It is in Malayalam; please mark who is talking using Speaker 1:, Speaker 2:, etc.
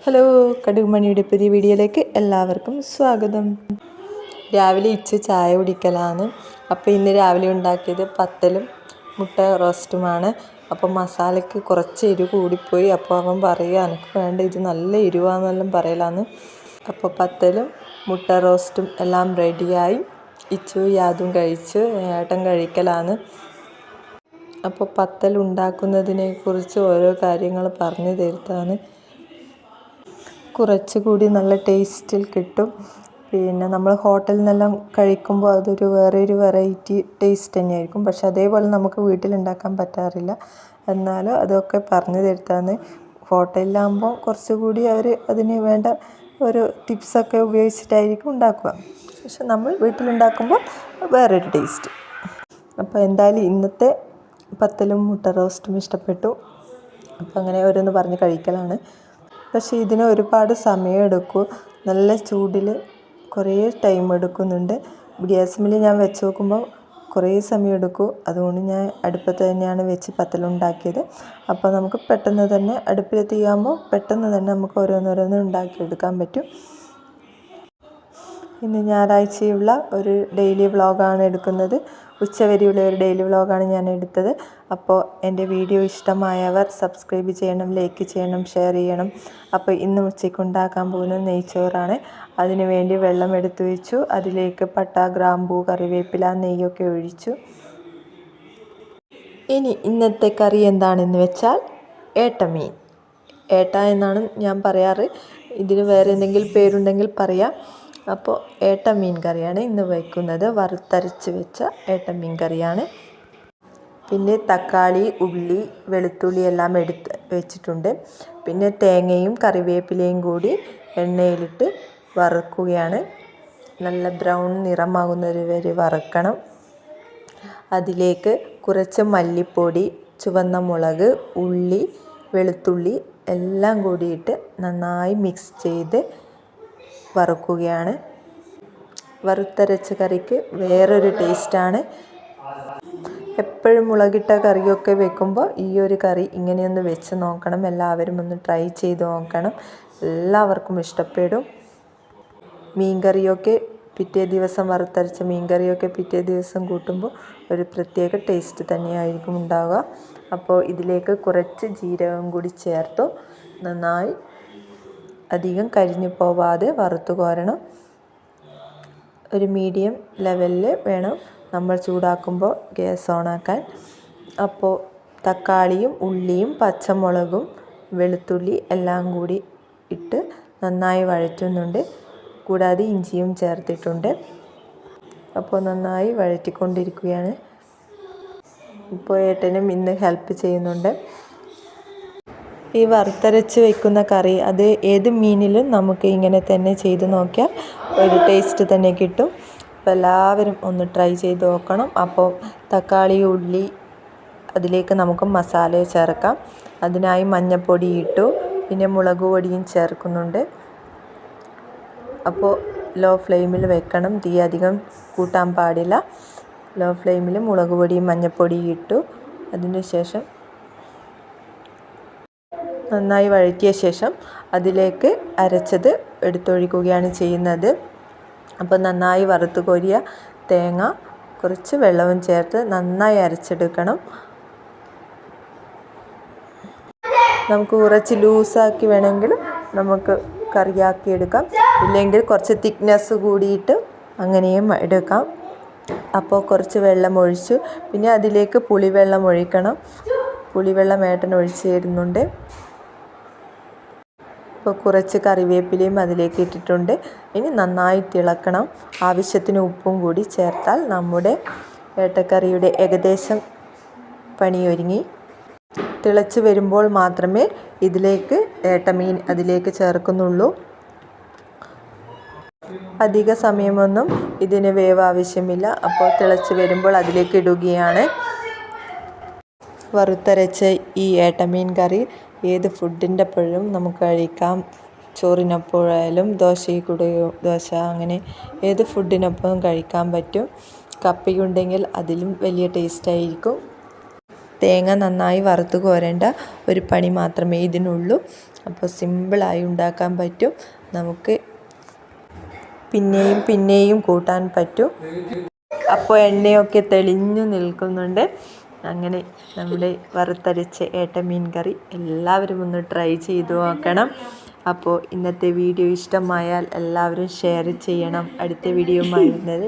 Speaker 1: ഹലോ, കടുകുമണിയുടെ പുതിയ വീഡിയോയിലേക്ക് എല്ലാവർക്കും സ്വാഗതം. രാവിലെ ചായ കുടിക്കലാണ്. അപ്പോൾ ഇന്ന് രാവിലെ ഉണ്ടാക്കിയത് പത്തലും മുട്ട റോസ്റ്റുമാണ്. അപ്പോൾ മസാലയ്ക്ക് കുറച്ച് എരിവ് കൂടിപ്പോയി. അപ്പോൾ അവൻ പറയുക എനിക്ക് വേണ്ട, ഇത് നല്ല എരിവാന്നെല്ലാം പറയലാണ്. അപ്പോൾ പത്തലും മുട്ട റോസ്റ്റും എല്ലാം റെഡിയായി. യാതും കഴിച്ചു, ഏട്ടൻ കഴിക്കലാണ്. അപ്പോൾ പത്തൽ ഉണ്ടാക്കുന്നതിനെക്കുറിച്ച് ഓരോ കാര്യങ്ങൾ പറഞ്ഞു തരുത്താണ്. കുറച്ചുകൂടി നല്ല ടേസ്റ്റിൽ കിട്ടും. പിന്നെ നമ്മൾ ഹോട്ടലിൽ നിന്നെല്ലാം കഴിക്കുമ്പോൾ അതൊരു വേറൊരു വെറൈറ്റി ടേസ്റ്റ് തന്നെയായിരിക്കും. പക്ഷെ അതേപോലെ നമുക്ക് വീട്ടിലുണ്ടാക്കാൻ പറ്റാറില്ല. എന്നാലും അതൊക്കെ പറഞ്ഞു തരുത്താണ്. ഹോട്ടലിലാകുമ്പോൾ കുറച്ചുകൂടി അവർ അതിന് വേണ്ട ഒരു ടിപ്സൊക്കെ ഉപയോഗിച്ചിട്ടായിരിക്കും ഉണ്ടാക്കുക. പക്ഷെ നമ്മൾ വീട്ടിലുണ്ടാക്കുമ്പോൾ വേറൊരു ടേസ്റ്റ്. അപ്പോൾ എന്തായാലും ഇന്നത്തെ പത്തലും മുട്ട റോസ്റ്റും ഇഷ്ടപ്പെട്ടു. അപ്പോൾ അങ്ങനെ ഓരോന്ന് പറഞ്ഞ് കഴിക്കലാണ്. പക്ഷേ ഇതിന് ഒരുപാട് സമയമെടുക്കും. നല്ല ചൂടിൽ കുറേ ടൈം എടുക്കുന്നുണ്ട്. ഗ്യാസിൽ ഞാൻ വെച്ച് നോക്കുമ്പോൾ കുറേ സമയം എടുക്കും. അതുകൊണ്ട് ഞാൻ അടുപ്പത്ത് തന്നെയാണ് വെച്ച് പത്തലുണ്ടാക്കിയത്. അപ്പോൾ നമുക്ക് പെട്ടെന്ന് തന്നെ അടുപ്പിൽ തീയാകുമ്പോൾ പെട്ടെന്ന് തന്നെ നമുക്ക് ഓരോന്നോരോന്ന് ഉണ്ടാക്കിയെടുക്കാൻ പറ്റും. ഇന്ന് ഞായറാഴ്ചയുള്ള ഒരു ഡെയിലി വ്ളോഗാണ് എടുക്കുന്നത്. ഉച്ചവരെയുള്ള ഒരു ഡെയിലി വ്ളോഗാണ് ഞാൻ എടുത്തത്. അപ്പോൾ എൻ്റെ വീഡിയോ ഇഷ്ടമായവർ സബ്സ്ക്രൈബ് ചെയ്യണം, ലൈക്ക് ചെയ്യണം, ഷെയർ ചെയ്യണം. അപ്പോൾ ഇന്ന് ഉച്ചയ്ക്ക് ഉണ്ടാക്കാൻ പോകുന്നത് നെയ്ച്ചോറാണ്. അതിനു വേണ്ടി വെള്ളം എടുത്തു വെച്ചു. അതിലേക്ക് പട്ട, ഗ്രാമ്പൂ, കറിവേപ്പില, നെയ്യൊക്കെ ഒഴിച്ചു. ഇനി ഇന്നത്തെ കറി എന്താണെന്ന് വെച്ചാൽ ഏട്ടമീൻ. ഏട്ട എന്നാണ് ഞാൻ പറയാറ്. ഇതിന് വേറെ എന്തെങ്കിലും പേരുണ്ടെങ്കിൽ പറയാം. അപ്പോൾ ഏട്ടമീൻ കറിയാണ് ഇന്ന് വയ്ക്കുന്നത്. വറുത്തരച്ച് വെച്ച ഏട്ടമീൻ കറിയാണ്. പിന്നെ തക്കാളി, ഉള്ളി, വെളുത്തുള്ളി എല്ലാം എടുത്ത് വെച്ചിട്ടുണ്ട്. പിന്നെ തേങ്ങയും കറിവേപ്പിലയും കൂടി എണ്ണയിലിട്ട് വറുക്കുകയാണ്. നല്ല ബ്രൗൺ നിറമാകുന്നത് വരെ വറുക്കണം. അതിലേക്ക് കുറച്ച് മല്ലിപ്പൊടി, ചുവന്ന മുളക്, ഉള്ളി, വെളുത്തുള്ളി എല്ലാം കൂടിയിട്ട് നന്നായി മിക്സ് ചെയ്ത് വറുക്കുകയാണ്. വറുത്തരച്ച കറിക്ക് വേറൊരു ടേസ്റ്റാണ്. എപ്പോഴും മുളകിട്ട കറിയൊക്കെ വെക്കുമ്പോൾ ഈ ഒരു കറി ഇങ്ങനെയൊന്ന് വെച്ച് നോക്കണം. എല്ലാവരും ഒന്ന് ട്രൈ ചെയ്ത് നോക്കണം. എല്ലാവർക്കും ഇഷ്ടപ്പെടും. മീൻകറിയൊക്കെ പിറ്റേ ദിവസം വറുത്തരച്ച മീൻകറിയൊക്കെ പിറ്റേ ദിവസം കൂട്ടുമ്പോൾ ഒരു പ്രത്യേക ടേസ്റ്റ് തന്നെയായിരിക്കും ഉണ്ടാവുക. അപ്പോൾ ഇതിലേക്ക് കുറച്ച് ജീരകം കൂടി ചേർത്തു നന്നായി അധികം കരിഞ്ഞു പോവാതെ വറുത്ത് കോരണം. ഒരു മീഡിയം ലെവലിൽ വേണം നമ്മൾ ചൂടാക്കുമ്പോൾ ഗ്യാസ് ഓണാക്കാൻ. അപ്പോൾ തക്കാളിയും ഉള്ളിയും പച്ചമുളകും വെളുത്തുള്ളി എല്ലാം കൂടി ഇട്ട് നന്നായി വഴറ്റുന്നുണ്ട്. കൂടാതെ ഇഞ്ചിയും ചേർത്തിട്ടുണ്ട്. അപ്പോൾ നന്നായി വഴറ്റിക്കൊണ്ടിരിക്കുകയാണ്. ഇപ്പോൾ ഏട്ടനും ഇന്ന് ഹെൽപ്പ് ചെയ്യുന്നുണ്ട്. ഈ വറുത്തരച്ച് വയ്ക്കുന്ന കറി അത് ഏത് മീനിലും നമുക്ക് ഇങ്ങനെ തന്നെ ചെയ്ത് നോക്കിയാൽ ഒരു ടേസ്റ്റ് തന്നെ കിട്ടും. അപ്പോൾ എല്ലാവരും ഒന്ന് ട്രൈ ചെയ്ത് നോക്കണം. അപ്പോൾ തക്കാളി, ഉള്ളി അതിലേക്ക് നമുക്ക് മസാല ചേർക്കാം. അതിനായി മഞ്ഞൾപ്പൊടി ഇട്ടു. പിന്നെ മുളക് പൊടിയും ചേർക്കുന്നുണ്ട്. അപ്പോൾ ലോ ഫ്ലെയിമിൽ വെക്കണം. തീ അധികം കൂട്ടാൻ പാടില്ല. ലോ ഫ്ലെയിമിൽ മുളക് പൊടിയും മഞ്ഞൾപ്പൊടിയും ഇട്ടു. അതിന് ശേഷം നന്നായി വഴറ്റിയ ശേഷം അതിലേക്ക് അരച്ചത് എടുത്തൊഴിക്കുകയാണ് ചെയ്യുന്നത്. അപ്പോൾ നന്നായി വറുത്ത് കോരിയ തേങ്ങ കുറച്ച് വെള്ളവും ചേർത്ത് നന്നായി അരച്ചെടുക്കണം. നമുക്ക് കുറച്ച് ലൂസാക്കി വേണമെങ്കിൽ നമുക്ക് കറിയാക്കി എടുക്കാം. ഇല്ലെങ്കിൽ കുറച്ച് തിക്നെസ് കൂടിയിട്ട് അങ്ങനെയും എടുക്കാം. അപ്പോൾ കുറച്ച് വെള്ളം ഒഴിച്ചു. പിന്നെ അതിലേക്ക് പുളിവെള്ളം ഒഴിക്കണം. പുളിവെള്ളം ഏട്ടൻ ഒഴിച്ച് തരുന്നുണ്ട്. ഇപ്പോൾ കുറച്ച് കറിവേപ്പിലയും അതിലേക്ക് ഇട്ടിട്ടുണ്ട്. ഇനി നന്നായിട്ട് ഇളക്കണം. ആവശ്യത്തിന് ഉപ്പും കൂടി ചേർത്താൽ നമ്മുടെ ഏട്ടക്കറിയുടെ ഏകദേശം പണിയൊരുങ്ങി. തിളച്ച് വരുമ്പോൾ മാത്രമേ ഇതിലേക്ക് ഏട്ടമീൻ അതിലേക്ക് ചേർക്കുന്നുള്ളൂ. അധിക സമയമൊന്നും ഇതിന് വേവ് ആവശ്യമില്ല. അപ്പോൾ തിളച്ച് വരുമ്പോൾ അതിലേക്ക് ഇടുകയാണ്. വറുത്തരച്ച ഈ ഏട്ടമീൻ കറി ഏത് ഫുഡിൻ്റെ ഒപ്പോഴും നമുക്ക് കഴിക്കാം. ചോറിനൊപ്പമായാലും ദോശ അങ്ങനെ ഏത് ഫുഡിനൊപ്പം കഴിക്കാൻ പറ്റും. കപ്പയുണ്ടെങ്കിൽ അതിലും വലിയ ടേസ്റ്റായിരിക്കും. തേങ്ങ നന്നായി വറുത്ത് കോരേണ്ട ഒരു പണി മാത്രമേ ഇതിനുള്ളൂ. അപ്പോൾ സിമ്പിളായി ഉണ്ടാക്കാൻ പറ്റും, നമുക്ക് പിന്നെയും കൂട്ടാൻ പറ്റും. അപ്പോൾ എണ്ണയൊക്കെ തെളിഞ്ഞു നിൽക്കുന്നുണ്ട്. അങ്ങനെ നമ്മുടെ വറുത്തരച്ച ഏട്ടമീൻ കറി എല്ലാവരും ഒന്ന് ട്രൈ ചെയ്ത് നോക്കണം. അപ്പോൾ ഇന്നത്തെ വീഡിയോ ഇഷ്ടമായാൽ എല്ലാവരും ഷെയർ ചെയ്യണം. അടുത്ത വീഡിയോ വരുന്നത്